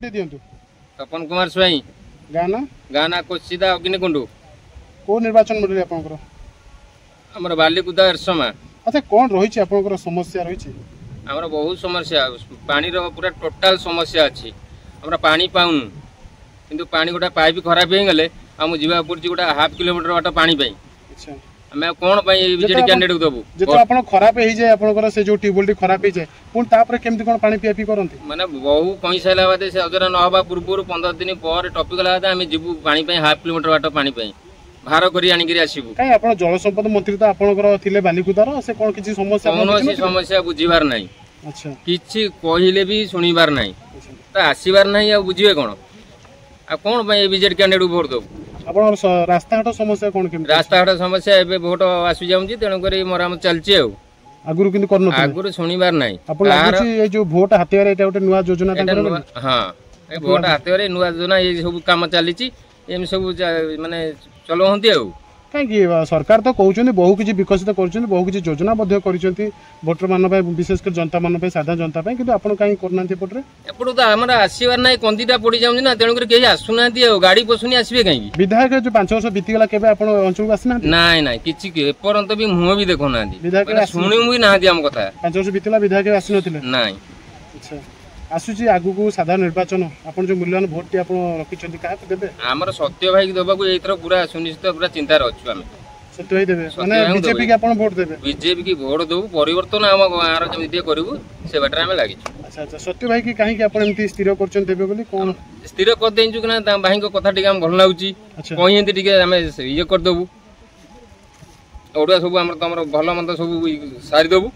दियंतु तपन कुमार स्वाई गाना गाना कोसीदा अग्निकुंड को निर्वाचन मंडली आपनकर हमर बालीकुदा एरसमा। अच्छा कौन रही आपनकर समस्या रही हमर बहुत समस्या पानी रो पूरा टोटल समस्या अछि हमरा पानी पाउनु किंतु पानी गोटा पाइप खराब हे गले हम जीवा पड़छि गोटा हाफ किलोमीटर बाट पानी पई। अच्छा हमें कोन पई बीजेडी कैंडिडेट को दबु जेतो आपन खराब हे जाय आपनकर से जो ट्यूबवेल खराब हे जाय पुन तापर केमति कोन पानी पियापी करंती माने बहु पैसा लाबादे से अजरा न हबा पूर्व 15 दिन पर टॉपिक लाबादे हम जीवु पानी पई हाफ किलोमीटर बाट पानी पई भार करी आनी करी आसीबु काई आपन जल संपद मंत्री तो आपनकर थिले बालीकुदार से कोन किछि समस्या कोनोसी समस्या बुझिबार नाही। अच्छा किछि कहिले भी सुनिबार नाही त आसीबार नाही आ बुझिबे कोन आ कोन पई बीजेडी कैंडिडेट वोट दो आपण रास्ता घाट समस्या कोन केम रास्ता घाट समस्या एबे वोट आसु जाउची तेन करी मरामत चलची आ आगुरु किंतु करनो आगुरु सुनिबार नाही आपण लागुची ए जो वोट हातेवारे एटा गोटे नुवा योजना तांकर हां ए वोट हातेवारे नुवा योजना ए सब काम चलीची एम सब माने चलो हंती आ कहीं सरकार तो कहते बहु किसी विकसित कर बहु किसी योजना भोटर मान विशेषकर जनता मान साधारण जनता कि आप कहीं करना एपटे एपटू तो आम आसबार ना कंदीटा पड़ जाऊँ ना तेणुक कहीं आसुना गाड़ी पशुनी आसवे कहीं विधायक जो 5 वर्ष बीतीगला के अंचल को आसना ना ना कि एपर्यंत भी मुह भी देखो ना विधायक शुणी भी ना आम कथा 5 वर्ष बीतीला विधायक आसुन ना। अच्छा आसुची आगु को साधारण निर्वाचन आपन जो मूल्यवान भोट टी आपन रखिछंती काहे देबे हमर सत्य भाई देबा को एथरो पूरा सुनिश्चित पूरा चिंता रहछु हम सत्य भाई देबे माने बीजेपी के आपन वोट देबे बीजेपी की वोट देबो परिवर्तन हम गार केमिति करबो से बाटर हम लागि। अच्छा अच्छा सत्य भाई की काहे कि आपन एमती स्थिर करछन देबे बोली कोन स्थिर कर देंजु कि ना भाई को कथा टिका हम भल लागुची कोइ एंती टिके हम ये कर देबो ओडा सब हमर तमर भल मंद सब सारी देबो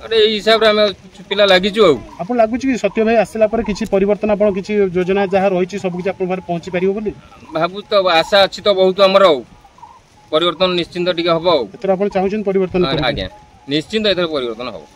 अरे हिसाब रे हम पिला लागिछु आपन लागुची कि सत्य भाई आसला पर किछि परिवर्तन आपन किछि योजना जहा रहिछि सब किछि आपन बारे पहुंची परियो बोली भाबु तो आशा अछि तो बहुत हमर परिवर्तन निश्चिंत टिके हबो एतर आपन चाहउछन परिवर्तन आज्ञा निश्चिंत एतर परिवर्तन हबो।